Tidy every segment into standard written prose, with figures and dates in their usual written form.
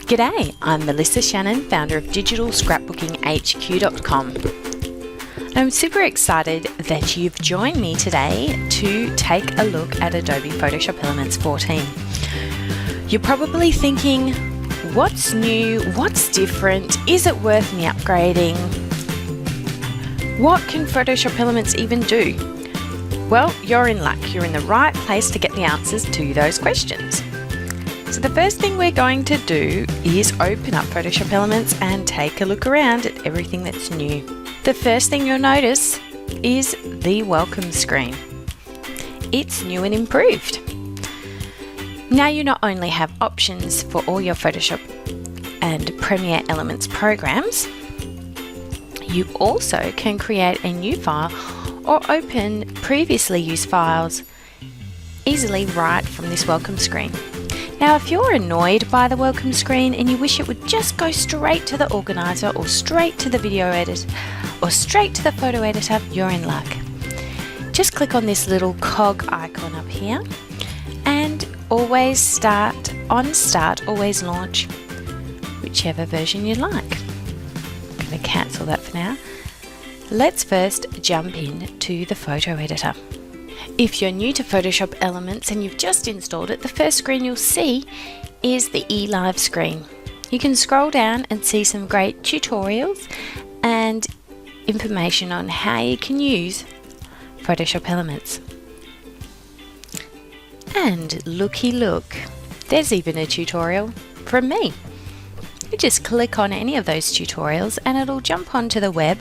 G'day, I'm Melissa Shannon, founder of digitalscrapbookinghq.com. I'm super excited that you've joined me today to take a look at Adobe Photoshop Elements 14. You're probably thinking, what's new? What's different? Is it worth me upgrading? What can Photoshop Elements even do? Well, you're in luck. You're in the right place to get the answers to those questions. So the first thing we're going to do is open up Photoshop Elements and take a look around at everything that's new. The first thing you'll notice is the welcome screen. It's new and improved. Now you not only have options for all your Photoshop and Premiere Elements programs, you also can create a new file or open previously used files easily right from this welcome screen. Now, if you're annoyed by the welcome screen and you wish it would just go straight to the organizer or straight to the video edit or straight to the photo editor, you're in luck. Just click on this little cog icon up here and always start, always launch, whichever version you like. I'm going to cancel that for now. Let's first jump in to the photo editor. If you're new to Photoshop Elements and you've just installed it, the first screen you'll see is the eLive screen. You can scroll down and see some great tutorials and information on how you can use Photoshop Elements. And looky look, there's even a tutorial from me. You just click on any of those tutorials and it'll jump onto the web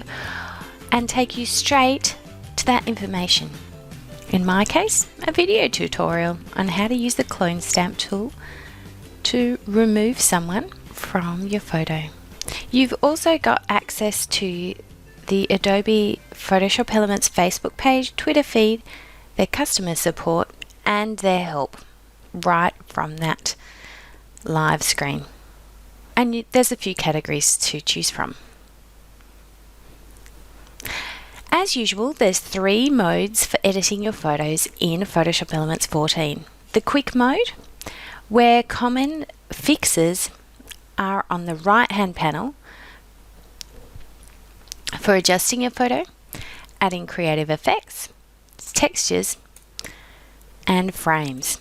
and take you straight to that information. In my case, a video tutorial on how to use the clone stamp tool to remove someone from your photo. You've also got access to the Adobe Photoshop Elements Facebook page, Twitter feed, their customer support, and their help right from that live screen. And there's a few categories to choose from. As usual, there's 3 modes for editing your photos in Photoshop Elements 14. The quick mode, where common fixes are on the right-hand panel for adjusting your photo, adding creative effects, textures, and frames.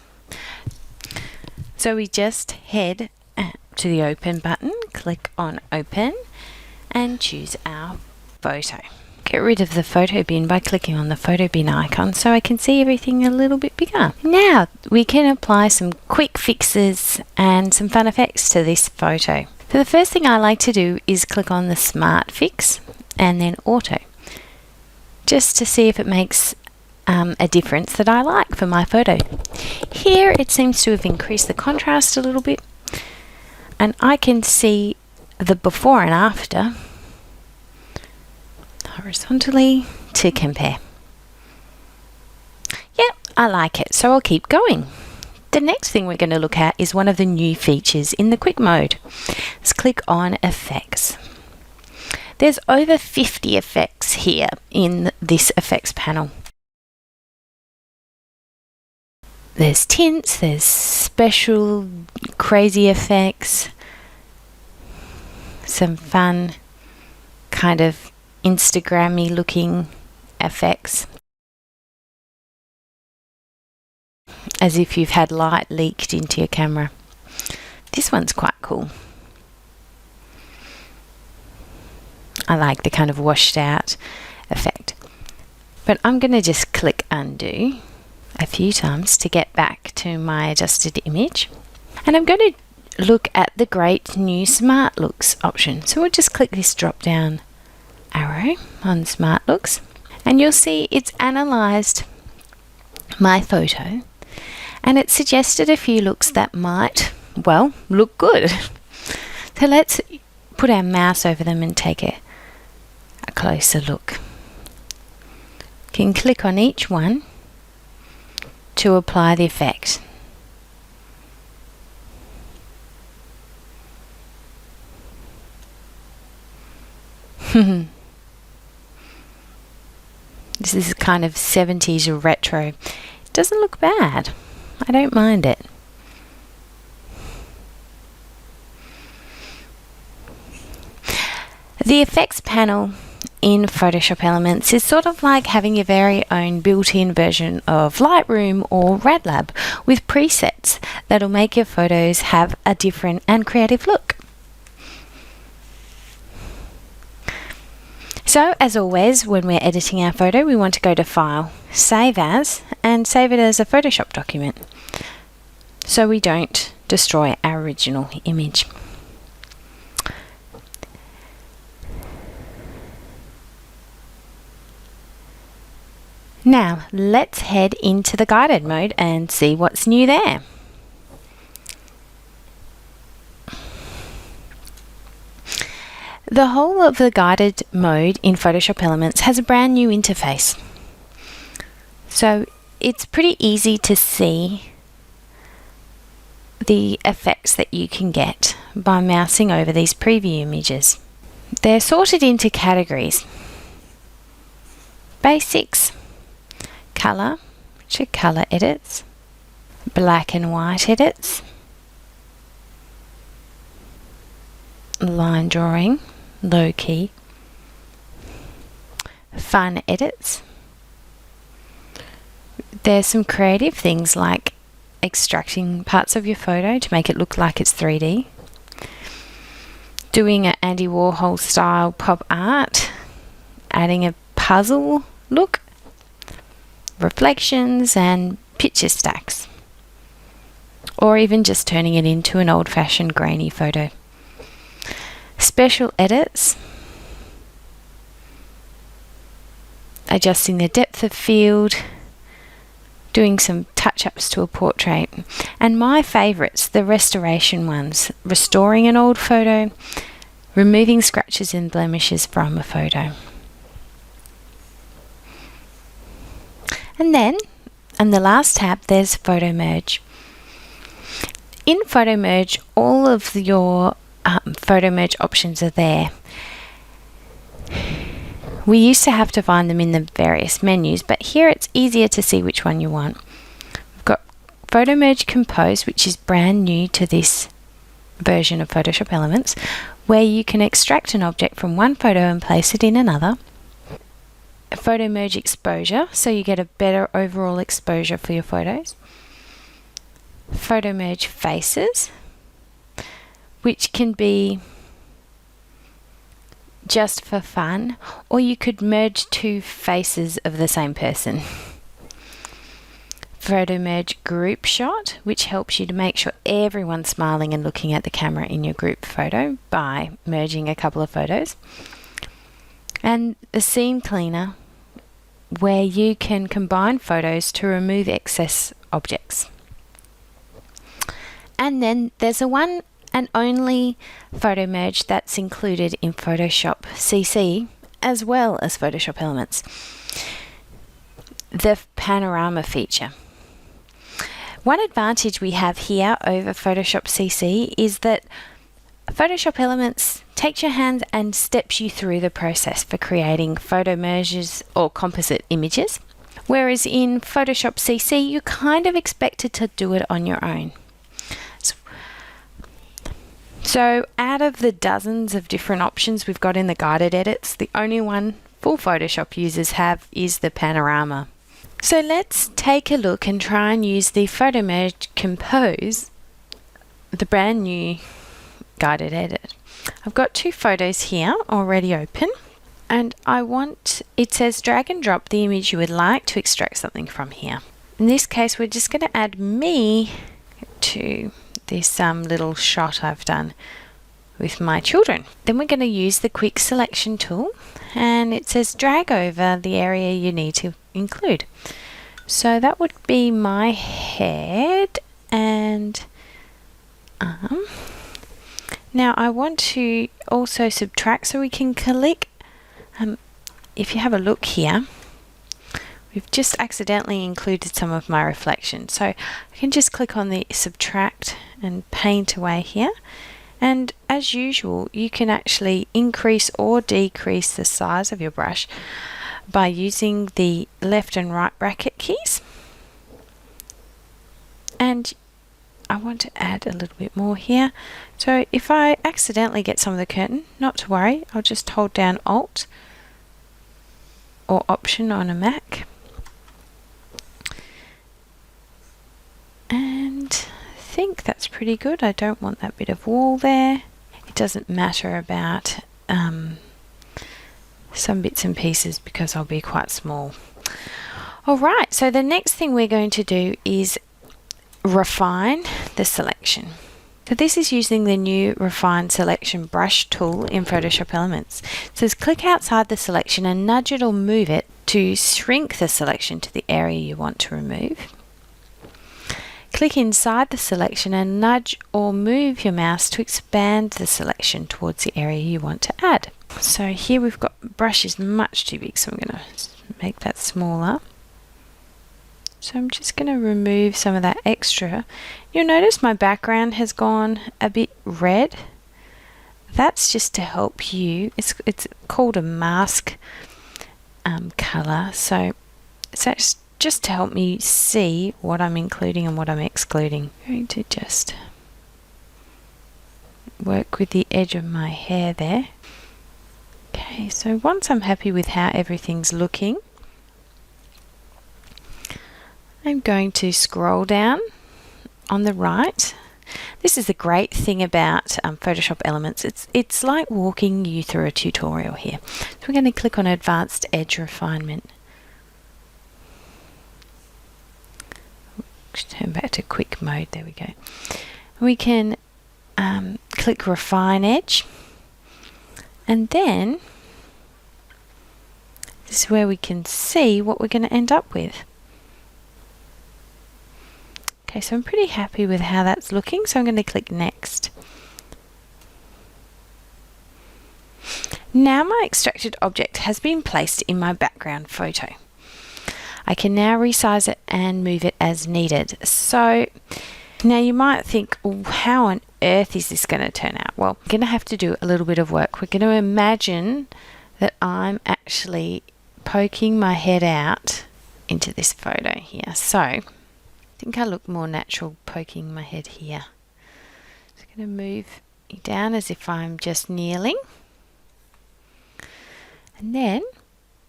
So we just head to the Open button, click on Open, and choose our photo. Get rid of the photo bin by clicking on the photo bin icon so I can see everything a little bit bigger. Now we can apply some quick fixes and some fun effects to this photo. So the first thing I like to do is click on the Smart Fix and then Auto, just to see if it makes a difference that I like for my photo. Here it seems to have increased the contrast a little bit and I can see the before and after horizontally to compare. Yep, I like it, so I'll keep going. The next thing we're going to look at is one of the new features in the quick mode. Let's click on Effects. There's over 50 effects here in this effects panel. There's tints, there's special crazy effects, some fun kind of Instagrammy looking effects, as if you've had light leaked into your camera. This one's quite cool. I like the kind of washed out effect. But I'm going to just click undo a few times to get back to my adjusted image. And I'm going to look at the great new Smart Looks option. So we'll just click this drop down arrow on Smart Looks and you'll see it's analysed my photo and it suggested a few looks that might, well, look good. So let's put our mouse over them and take a closer look. You can click on each one to apply the effect. This is kind of 70s retro. It doesn't look bad. I don't mind it. The effects panel in Photoshop Elements is sort of like having your very own built-in version of Lightroom or RadLab with presets that'll make your photos have a different and creative look. So, as always, when we're editing our photo, we want to go to File, Save As, and save it as a Photoshop document so we don't destroy our original image. Now, let's head into the guided mode and see what's new there. The whole of the guided mode in Photoshop Elements has a brand new interface. So it's pretty easy to see the effects that you can get by mousing over these preview images. They're sorted into categories. Basics, colour, which are colour edits, black and white edits, line drawing, low key, fun edits. There's some creative things like extracting parts of your photo to make it look like it's 3D, doing an Andy Warhol style pop art, adding a puzzle look, reflections and picture stacks, or even just turning it into an old-fashioned grainy photo. Special edits, adjusting the depth of field, doing some touch-ups to a portrait, and my favourites, the restoration ones, restoring an old photo, removing scratches and blemishes from a photo. And then, on the last tab, there's Photo Merge. In Photo Merge, all of your Photo Merge options are there. We used to have to find them in the various menus, but here it's easier to see which one you want. We've got Photo Merge Compose, which is brand new to this version of Photoshop Elements, where you can extract an object from one photo and place it in another. Photo Merge Exposure, so you get a better overall exposure for your photos. Photo Merge Faces, which can be just for fun, or you could merge two faces of the same person. Photo Merge Group Shot, which helps you to make sure everyone's smiling and looking at the camera in your group photo by merging a couple of photos. And the Scene Cleaner, where you can combine photos to remove excess objects. And then there's a one and only photo merge that's included in Photoshop CC as well as Photoshop Elements, the panorama feature. One advantage we have here over Photoshop CC is that Photoshop Elements takes your hand and steps you through the process for creating photo merges or composite images, whereas in Photoshop CC you're kind of expected to do it on your own. So out of the dozens of different options we've got in the guided edits, the only one full Photoshop users have is the panorama. So let's take a look and try and use the Photo Merge Compose, the brand new guided edit. I've got two photos here already open, and it says drag and drop the image you would like to extract something from here. In this case, we're just going to add me to this little shot I've done with my children. Then we're going to use the quick selection tool, and it says drag over the area you need to include. So that would be my head and arm. Now I want to also subtract, so we can click, if you have a look here, we've just accidentally included some of my reflection. So I can just click on the subtract and paint away here. And as usual, you can actually increase or decrease the size of your brush by using the left and right bracket keys. And I want to add a little bit more here. So if I accidentally get some of the curtain, not to worry, I'll just hold down Alt or Option on a Mac. And I think that's pretty good. I don't want that bit of wall there. It doesn't matter about some bits and pieces because I'll be quite small. Alright, so the next thing we're going to do is refine the selection. So this is using the new Refine Selection Brush tool in Photoshop Elements. It says click outside the selection and nudge it or move it to shrink the selection to the area you want to remove. Click inside the selection and nudge or move your mouse to expand the selection towards the area you want to add. So here we've got brush is much too big, so I'm going to make that smaller. So I'm just going to remove some of that extra. You'll notice my background has gone a bit red. That's just to help you. It's called a mask color. So it's just to help me see what I'm including and what I'm excluding. I'm going to just work with the edge of my hair there. Okay, so once I'm happy with how everything's looking, I'm going to scroll down on the right. This is the great thing about Photoshop Elements. It's like walking you through a tutorial here. So we're going to click on Advanced Edge Refinement. Turn back to quick mode. There we go. We can click Refine Edge, and then this is where we can see what we're going to end up with. Okay, so I'm pretty happy with how that's looking, so I'm going to click Next. Now my extracted object has been placed in my background photo. I can now resize it and move it as needed. So now you might think, well, how on earth is this going to turn out? Well, I'm going to have to do a little bit of work. We're going to imagine that I'm actually poking my head out into this photo here. So I think I look more natural poking my head here. So I'm going to move down as if I'm just kneeling. And then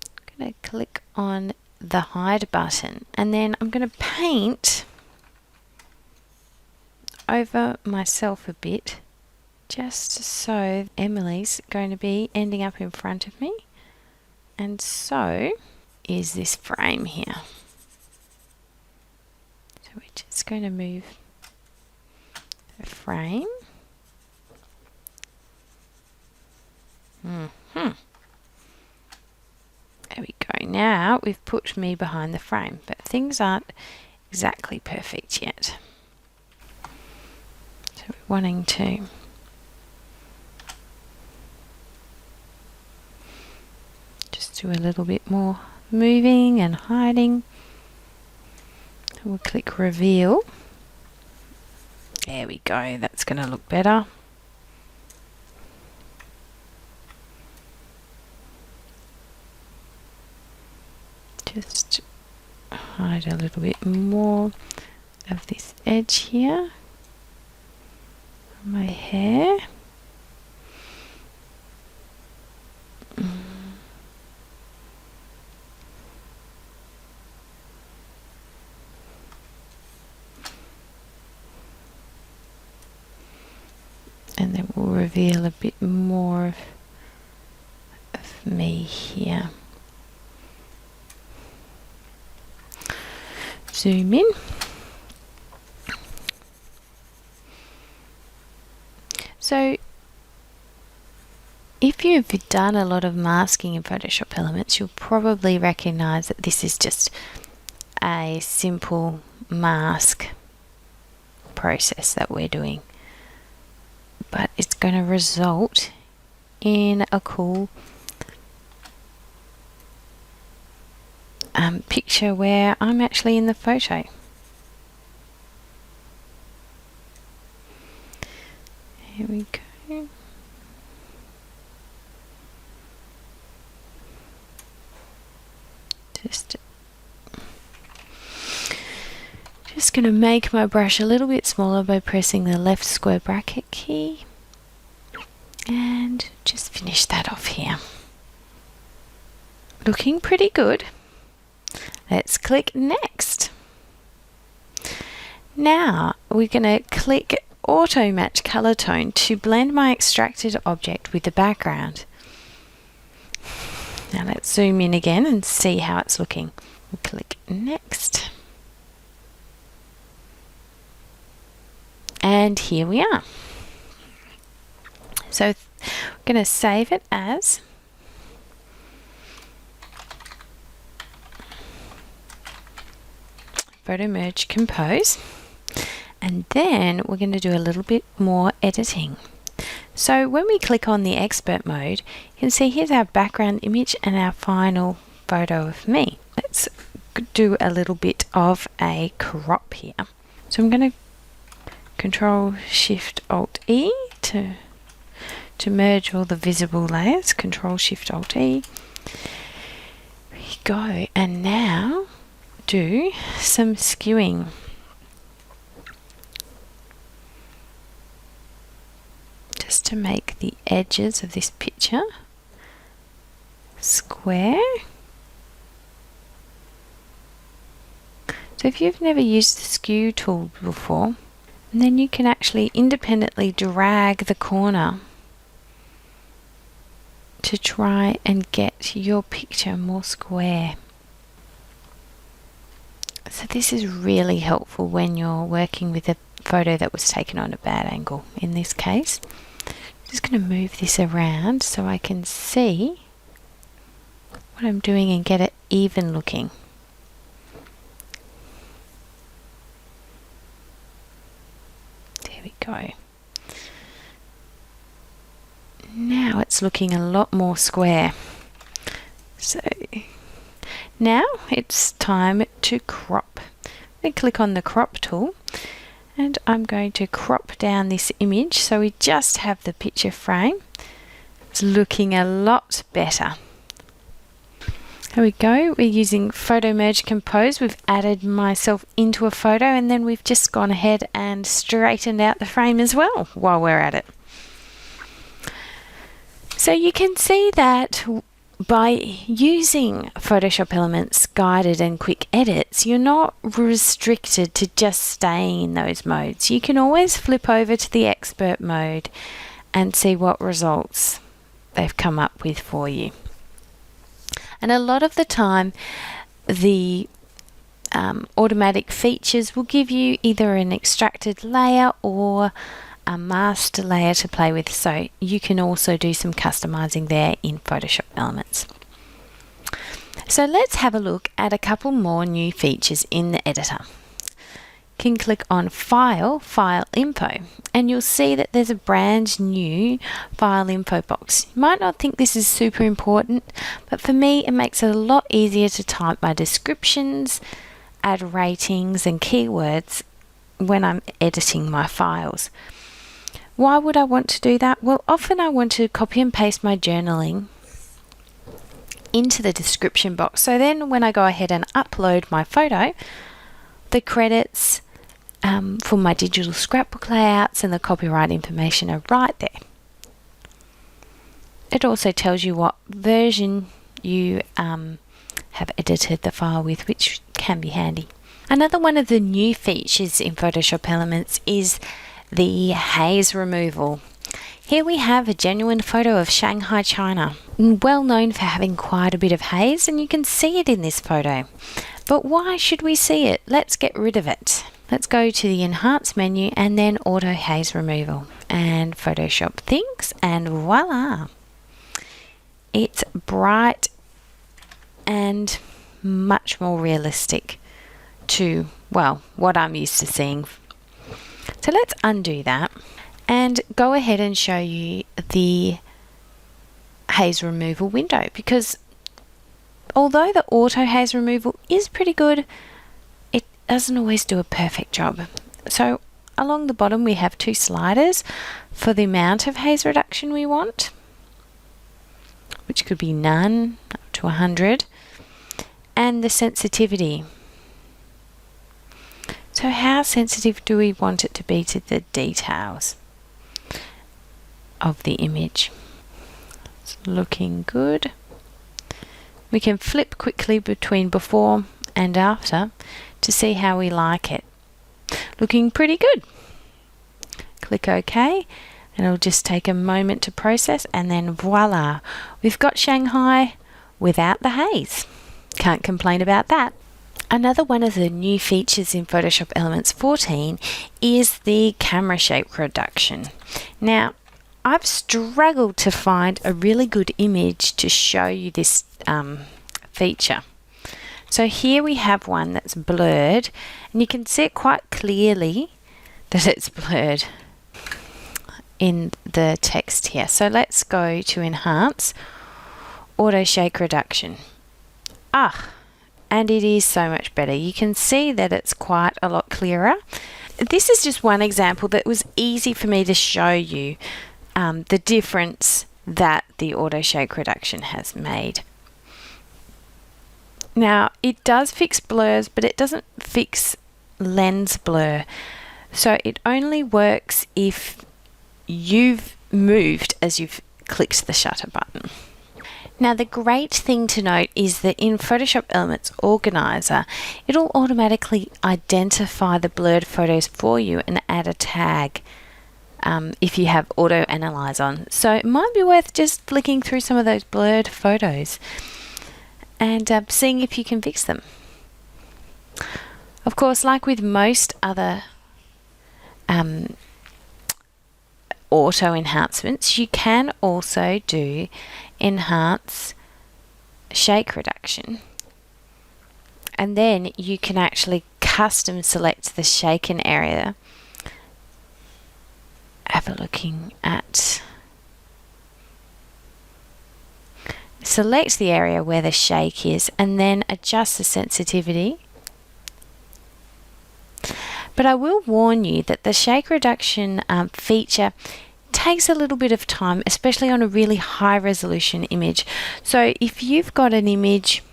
I'm going to click on the hide button, and then I'm going to paint over myself a bit, just so Emily's going to be ending up in front of me, and so is this frame here. So we're just going to move the frame. There we go. Now we've put me behind the frame, but things aren't exactly perfect yet. So we're wanting to just do a little bit more moving and hiding. We'll click Reveal. There we go. That's going to look better. Just hide a little bit more of this edge here on my hair. And then we'll reveal a bit more of me here. Zoom in. So if you've done a lot of masking in Photoshop Elements, you'll probably recognize that this is just a simple mask process that we're doing, but it's going to result in a cool picture where I'm actually in the photo. Here we go. just going to make my brush a little bit smaller by pressing the left square bracket key and just finish that off here. Looking pretty good. Let's click next. Now we're going to click Auto Match Color Tone to blend my extracted object with the background. Now let's zoom in again and see how it's looking. We'll click next. And here we are. So we're going to save it as Photo Merge Compose, and then we're going to do a little bit more editing. So when we click on the expert mode, you can see here's our background image and our final photo of me. Let's do a little bit of a crop here. So I'm going to Control Shift Alt E to merge all the visible layers. Control Shift Alt E. There you go. And now do some skewing. Just to make the edges of this picture square. So if you've never used the skew tool before, and then you can actually independently drag the corner to try and get your picture more square. So this is really helpful when you're working with a photo that was taken on a bad angle. In this case, I'm just going to move this around so I can see what I'm doing and get it even looking. There we go. Now it's looking a lot more square. So now it's time to crop. Then click on the crop tool and I'm going to crop down this image so we just have the picture frame. It's looking a lot better. There we go. We're using Photo Merge Compose. We've added myself into a photo and then we've just gone ahead and straightened out the frame as well while we're at it. So you can see that by using Photoshop Elements guided and quick edits, you're not restricted to just staying in those modes. You can always flip over to the expert mode and see what results they've come up with for you. And a lot of the time, the automatic features will give you either an extracted layer or a master layer to play with, so you can also do some customizing there in Photoshop Elements. So let's have a look at a couple more new features in the editor. You can click on File, File Info, and you'll see that there's a brand new File Info box. You might not think this is super important, but for me it makes it a lot easier to type my descriptions, add ratings and keywords when I'm editing my files. Why would I want to do that? Well, often I want to copy and paste my journaling into the description box. So then when I go ahead and upload my photo, the credits for my digital scrapbook layouts and the copyright information are right there. It also tells you what version you have edited the file with, which can be handy. Another one of the new features in Photoshop Elements is the haze removal. Here we have a genuine photo of Shanghai, China, well known for having quite a bit of haze, and you can see it in this photo. But why should we see it? Let's get rid of it. Let's go to the Enhance menu and then Auto Haze Removal and Photoshop Things, and voila! It's bright and much more realistic to, well, what I'm used to seeing. So let's undo that and go ahead and show you the haze removal window, because although the auto haze removal is pretty good, it doesn't always do a perfect job. So along the bottom we have two sliders for the amount of haze reduction we want, which could be none up to 100, and the sensitivity. So how sensitive do we want it to be to the details of the image? It's looking good. We can flip quickly between before and after to see how we like it. Looking pretty good. Click OK, and it'll just take a moment to process, and then voila, we've got Shanghai without the haze. Can't complain about that. Another one of the new features in Photoshop Elements 14 is the camera shape reduction. Now, I've struggled to find a really good image to show you this feature. So here we have one that's blurred, and you can see it quite clearly that it's blurred in the text here. So let's go to Enhance, Auto Shake Reduction. And it is so much better. You can see that it's quite a lot clearer. This is just one example that was easy for me to show you the difference that the auto shake reduction has made. Now, it does fix blurs, but it doesn't fix lens blur. So it only works if you've moved as you've clicked the shutter button. Now, the great thing to note is that in Photoshop Elements Organizer, it'll automatically identify the blurred photos for you and add a tag if you have Auto Analyze on. So it might be worth just flicking through some of those blurred photos and seeing if you can fix them. Of course, like with most other auto enhancements, you can also do enhance shake reduction, and then you can actually custom select the shaken area. Have a looking at, select the area where the shake is and then adjust the sensitivity. But I will warn you that the shake reduction feature takes a little bit of time, especially on a really high resolution image. So if you've got an image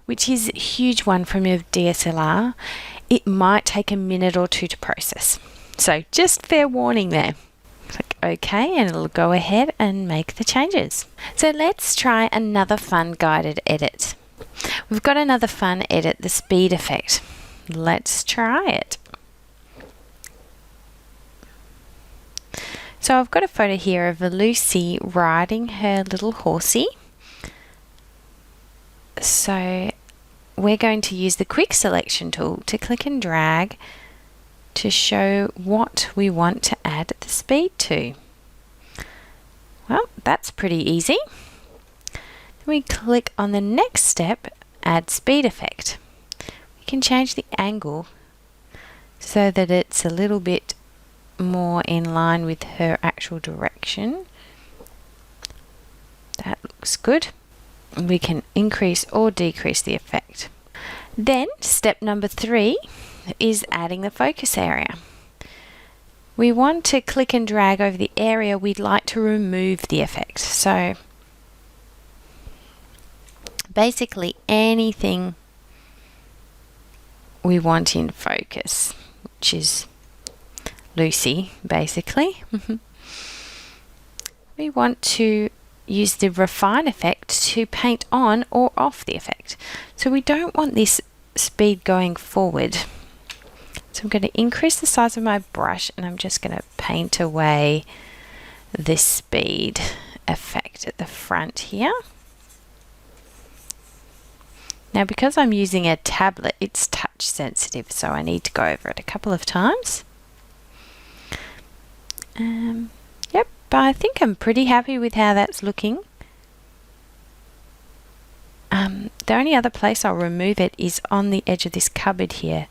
which is a huge one from your DSLR, it might take a minute or two to process. So just fair warning there. Click OK, and it'll go ahead and make the changes. So let's try another fun guided edit. We've got another fun edit, the speed effect. Let's try it. So I've got a photo here of Lucy riding her little horsey. So we're going to use the quick selection tool to click and drag to show what we want to add the speed to. Well, that's pretty easy. Then we click on the next step, add speed effect. We can change the angle so that it's a little bit more in line with her actual direction. That looks good. We can increase or decrease the effect. Then step number 3 is adding the focus area. We want to click and drag over the area we'd like to remove the effect. So basically anything we want in focus, which is Lucy, basically. We want to use the refine effect to paint on or off the effect. So we don't want this speed going forward. So I'm going to increase the size of my brush, and I'm just going to paint away this speed effect at the front here. Now, because I'm using a tablet, it's touch sensitive, so I need to go over it a couple of times. Yep, but I think I'm pretty happy with how that's looking. The only other place I'll remove it is on the edge of this cupboard here,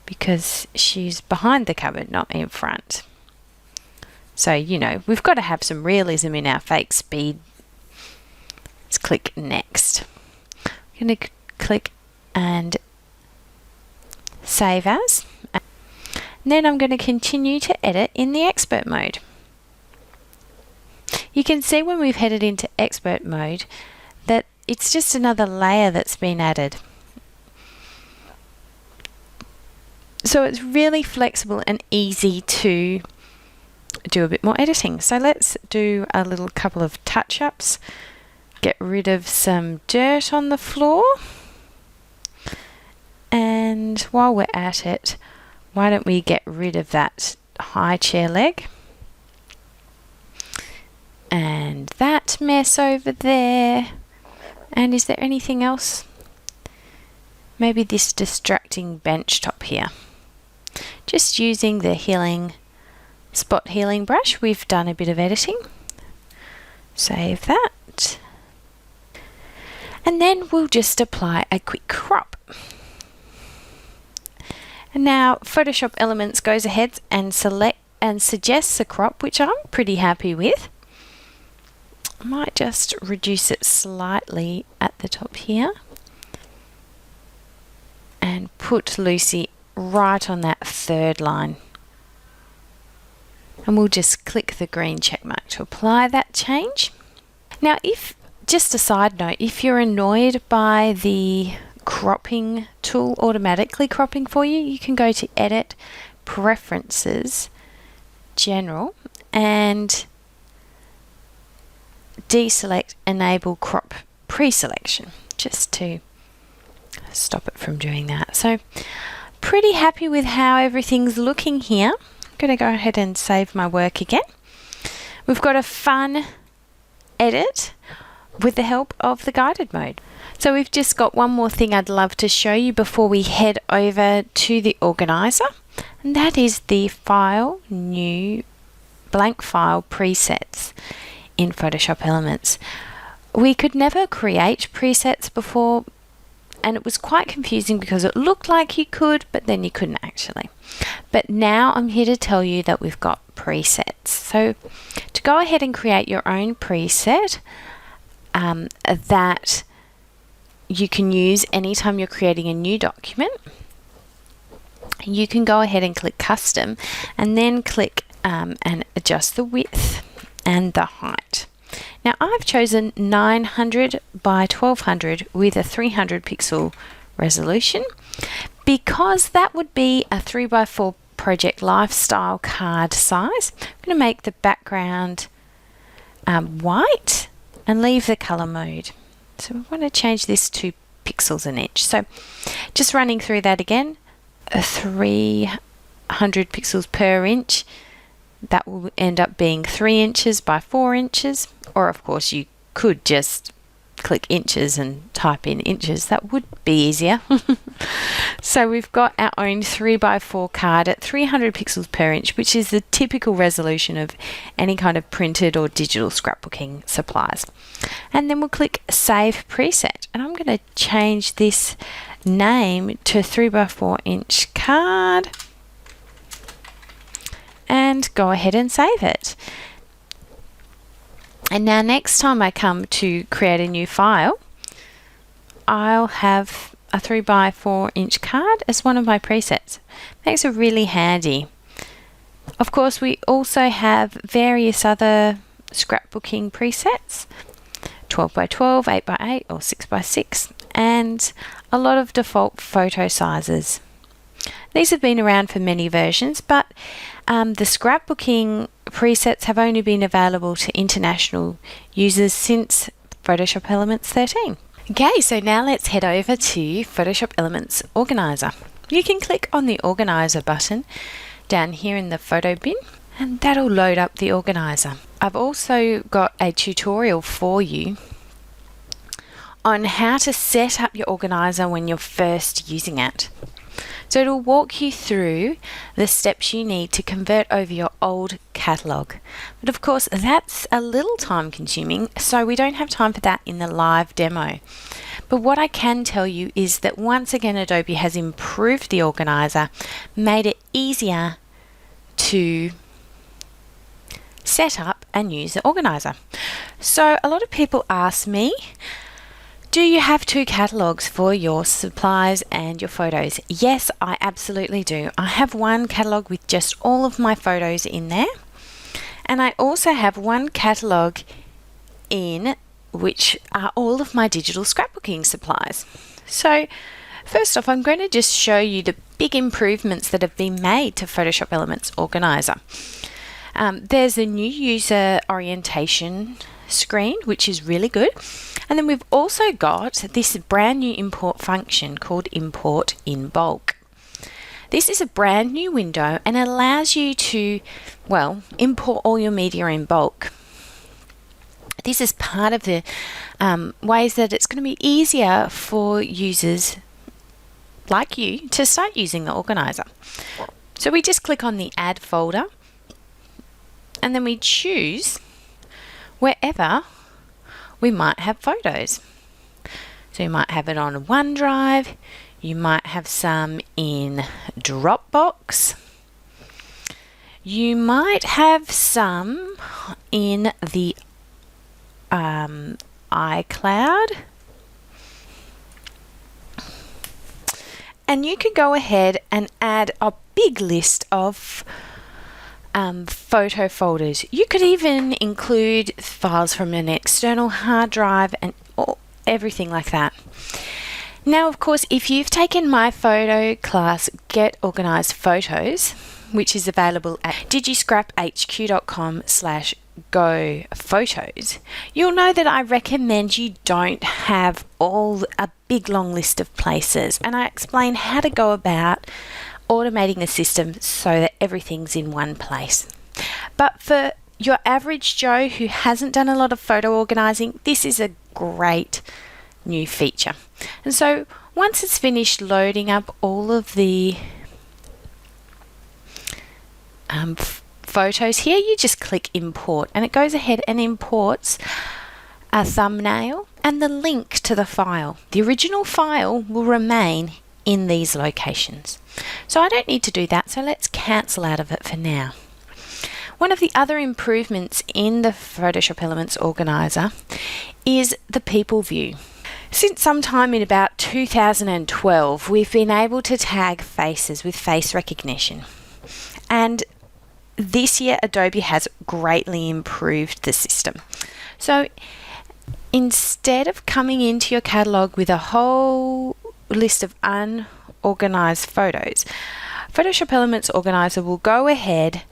because she's behind the cupboard, not in front. So, you know, we've got to have some realism in our fake speed. Let's click next. I'm going to click and save as. And then I'm going to continue to edit in the expert mode. You can see when we've headed into expert mode that it's just another layer that's been added. So it's really flexible and easy to do a bit more editing. So let's do a little couple of touch-ups. Get rid of some dirt on the floor. And while we're at it, why don't we get rid of that high chair leg? And that mess over there. And is there anything else? Maybe this distracting bench top here. Just using the spot healing brush, we've done a bit of editing. Save that. And then we'll just apply a quick crop. And now Photoshop Elements goes ahead and suggests a crop, which I'm pretty happy with. I might just reduce it slightly at the top here and put Lucy right on that third line. And we'll just click the green check mark to apply that change. Now, just a side note, if you're annoyed by the cropping tool automatically cropping for you, you can go to Edit, Preferences, General, and deselect Enable Crop Pre-selection, just to stop it from doing that. So pretty happy with how everything's looking here. I'm going to go ahead and save my work again. We've got a fun edit with the help of the guided mode. So we've just got one more thing I'd love to show you before we head over to the organizer, and that is the File, New, Blank File presets in Photoshop Elements. We could never create presets before, and it was quite confusing because it looked like you could, but then you couldn't actually. But now I'm here to tell you that we've got presets. So to go ahead and create your own preset that you can use anytime you're creating a new document, you can go ahead and click Custom and then click and adjust the width and the height. Now I've chosen 900 by 1200 with a 300 pixel resolution because that would be a 3x4 project lifestyle card size. I'm going to make the background white and leave the color mode. So we want to change this to pixels an inch. So just running through that again, 300 pixels per inch. That will end up being 3 inches by 4 inches, or of course you could just click inches and type in inches. That would be easier. So we've got our own 3x4 card at 300 pixels per inch, which is the typical resolution of any kind of printed or digital scrapbooking supplies. And then we'll click Save Preset, and I'm going to change this name to 3x4 inch card and go ahead and save it. And now next time I come to create a new file, I'll have a 3x4 inch card as one of my presets. Makes it really handy. Of course, we also have various other scrapbooking presets, 12x12, 8x8 or 6x6, and a lot of default photo sizes. These have been around for many versions, but the scrapbooking presets have only been available to international users since Photoshop Elements 13. Okay, so now let's head over to Photoshop Elements Organizer. You can click on the Organizer button down here in the photo bin, and that'll load up the organizer. I've also got a tutorial for you on how to set up your organizer when you're first using it. So it'll walk you through the steps you need to convert over your old catalogue. But of course, that's a little time consuming, so we don't have time for that in the live demo. But what I can tell you is that once again, Adobe has improved the organizer, made it easier to set up and use the organizer. So a lot of people ask me, do you have two catalogues for your supplies and your photos? Yes, I absolutely do. I have one catalogue with just all of my photos in there. And I also have one catalogue in which are all of my digital scrapbooking supplies. So First off, I'm going to just show you the big improvements that have been made to Photoshop Elements Organizer. There's a new user orientation screen, which is really good. And then we've also got this brand new import function called Import in Bulk. This is a brand new window and allows you to, well, import all your media in bulk. This is part of the ways that it's going to be easier for users like you to start using the organizer. So we just click on the Add folder and then we choose wherever we might have photos. So you might have it on OneDrive, you might have some in Dropbox, you might have some in the iCloud, and you could go ahead and add a big list of photo folders. You could even include files from an external hard drive and everything like that. Now, of course, if you've taken my photo class, Get Organized Photos, which is available at digiscraphq.com/go photos, you'll know that I recommend you don't have a big long list of places, and I explain how to go about automating the system so that everything's in one place. But for your average Joe who hasn't done a lot of photo organizing, this is a great new feature. And so once it's finished loading up all of the photos here, you just click import and it goes ahead and imports a thumbnail and the link to the file. The original file will remain in these locations. So I don't need to do that, so let's cancel out of it for now. One of the other improvements in the Photoshop Elements Organizer is the People View. Since sometime in about 2012, we've been able to tag faces with face recognition. And this year, Adobe has greatly improved the system. So instead of coming into your catalog with a whole list of unorganized photos, Photoshop Elements Organizer will go ahead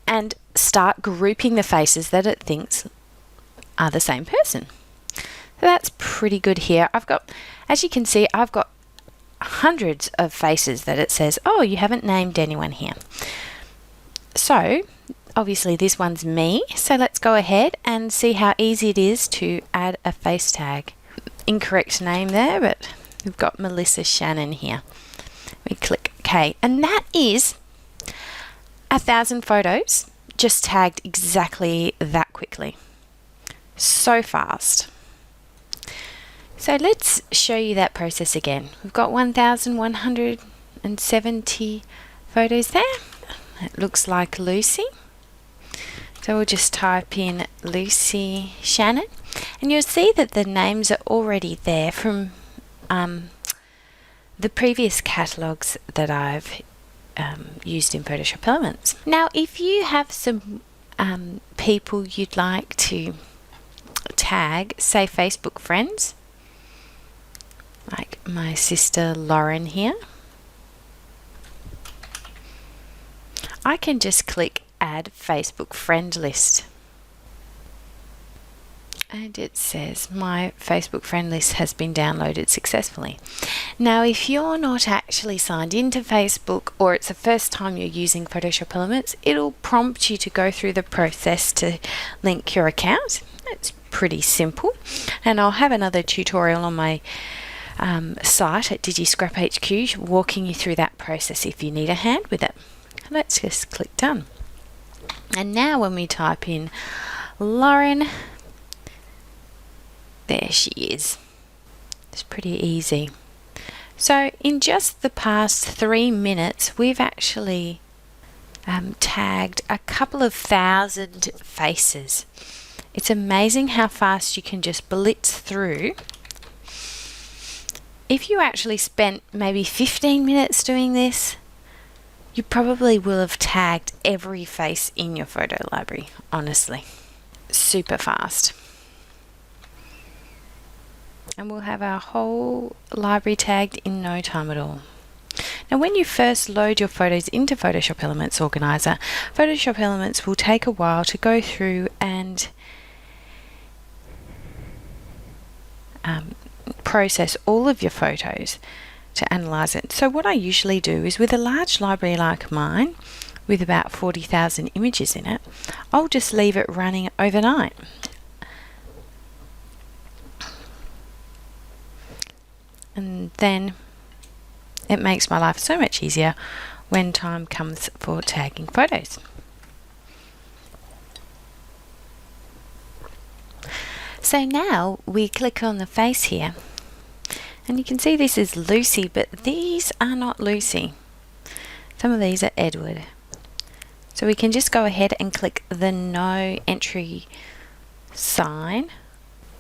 and start grouping the faces that it thinks are the same person. So that's pretty good here. As you can see, I've got hundreds of faces that it says, oh, you haven't named anyone here. So obviously this one's me, so let's go ahead and see how easy it is to add a face tag. Incorrect name there, but we've got Melissa Shannon here. We click OK, and that is 1,000 photos just tagged exactly that quickly. So fast. So let's show you that process again. We've got 1,170 photos there. It looks like Lucy. So we'll just type in Lucy Shannon, and you'll see that the names are already there from the previous catalogs that I've used in Photoshop Elements. Now, if you have some people you'd like to tag, say Facebook friends, like my sister Lauren here, I can just click Add Facebook Friend List. And it says my Facebook friend list has been downloaded successfully. Now, if you're not actually signed into Facebook or it's the first time you're using Photoshop Elements, it'll prompt you to go through the process to link your account. It's pretty simple. And I'll have another tutorial on my site at digiscraphq walking you through that process if you need a hand with it. Let's just click Done. And now when we type in Lauren, there she is. It's pretty easy. So in just the past 3 minutes, we've actually tagged a couple of thousand faces. It's amazing how fast you can just blitz through. If you actually spent maybe 15 minutes doing this, you probably will have tagged every face in your photo library, honestly. Super fast. And we'll have our whole library tagged in no time at all. Now when you first load your photos into Photoshop Elements Organizer, Photoshop Elements will take a while to go through and process all of your photos to analyze it. So what I usually do is, with a large library like mine with about 40,000 images in it, I'll just leave it running overnight. And then it makes my life so much easier when time comes for tagging photos. So now we click on the face here, and you can see this is Lucy, but these are not Lucy. Some of these are Edward. So we can just go ahead and click the no entry sign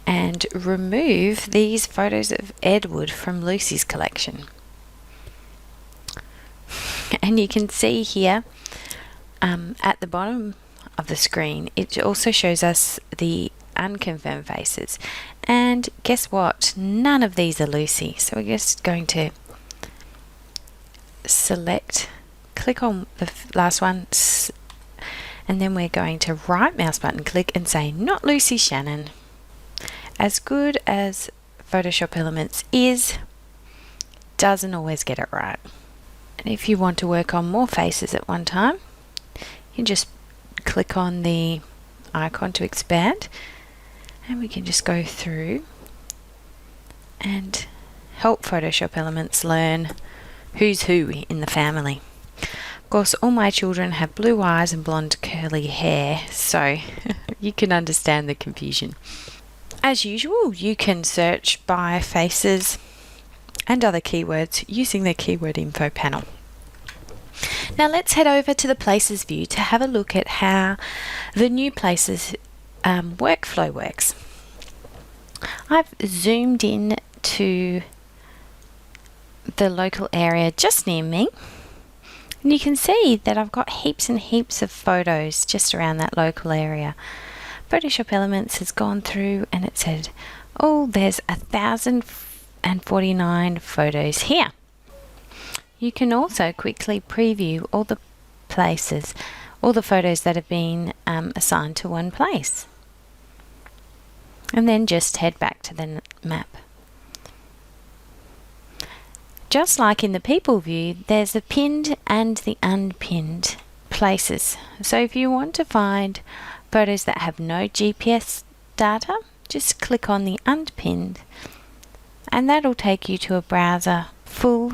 and remove these photos of Edward from Lucy's collection. And you can see here at the bottom of the screen, it also shows us the unconfirmed faces. And guess what? None of these are Lucy. So we're just going to select, click on the last one, and then we're going to right mouse button click and say not Lucy Shannon. As good as Photoshop Elements is, doesn't always get it right. And if you want to work on more faces at one time, you can just click on the icon to expand, and we can just go through and help Photoshop Elements learn who's who in the family. Of course, all my children have blue eyes and blonde curly hair, so you can understand the confusion. As usual, you can search by faces and other keywords using the keyword info panel. Now let's head over to the Places view to have a look at how the new Places workflow works. I've zoomed in to the local area just near me, and you can see that I've got heaps and heaps of photos just around that local area. Photoshop Elements has gone through and it said, oh, there's 1,049 photos here. You can also quickly preview all the places, all the photos that have been assigned to one place. And then just head back to the map. Just like in the people view, there's the pinned and the unpinned places. So if you want to find photos that have no GPS data, just click on the unpinned, and that'll take you to a browser full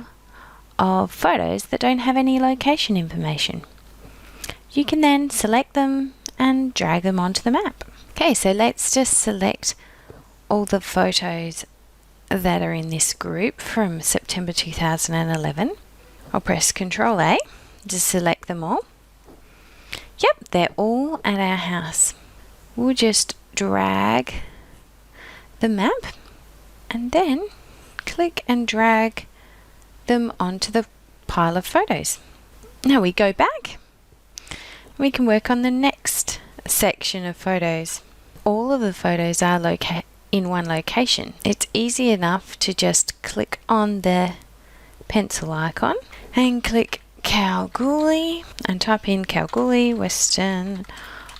of photos that don't have any location information. You can then select them and drag them onto the map. Okay, so let's just select all the photos that are in this group from September 2011. I'll press Ctrl A to select them all. Yep, they're all at our house. We'll just drag the map and then click and drag them onto the pile of photos. Now we go back. We can work on the next section of photos. All of the photos are in one location. It's easy enough to just click on the pencil icon and click Kalgoorlie and type in Kalgoorlie, Western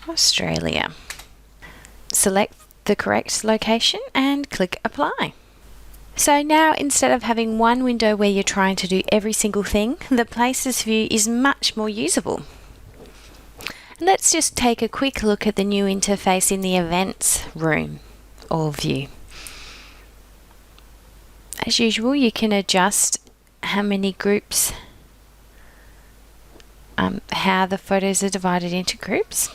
Australia. Select the correct location and click Apply. So now, instead of having one window where you're trying to do every single thing, the Places view is much more usable. Let's just take a quick look at the new interface in the Events room or view. As usual, you can adjust how many groups, how the photos are divided into groups.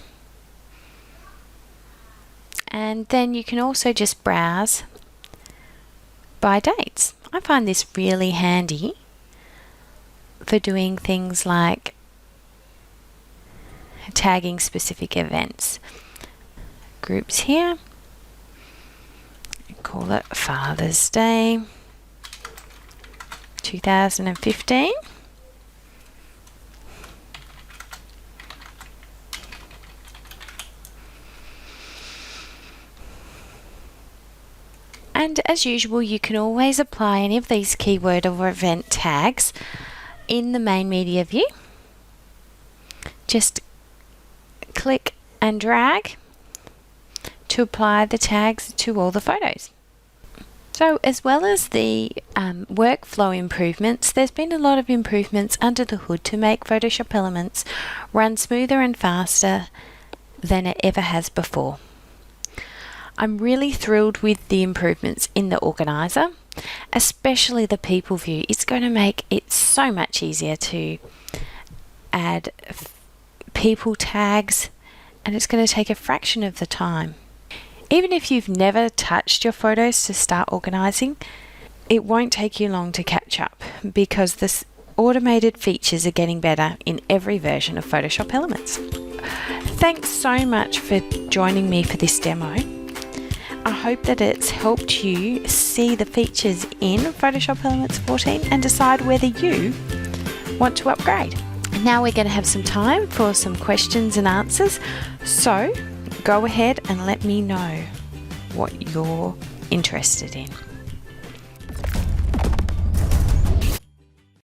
And then you can also just browse by dates. I find this really handy for doing things like tagging specific events. Groups here, call it Father's Day 2015. And as usual, you can always apply any of these keyword or event tags in the main media view. Just click and drag to apply the tags to all the photos. So as well as the workflow improvements, there's been a lot of improvements under the hood to make Photoshop Elements run smoother and faster than it ever has before. I'm really thrilled with the improvements in the organizer, especially the people view. It's going to make it so much easier to add people tags, and it's going to take a fraction of the time. Even if you've never touched your photos to start organizing, it won't take you long to catch up because the automated features are getting better in every version of Photoshop Elements. Thanks so much for joining me for this demo. I hope that it's helped you see the features in Photoshop Elements 14 and decide whether you want to upgrade. Now we're going to have some time for some questions and answers, so go ahead and let me know what you're interested in.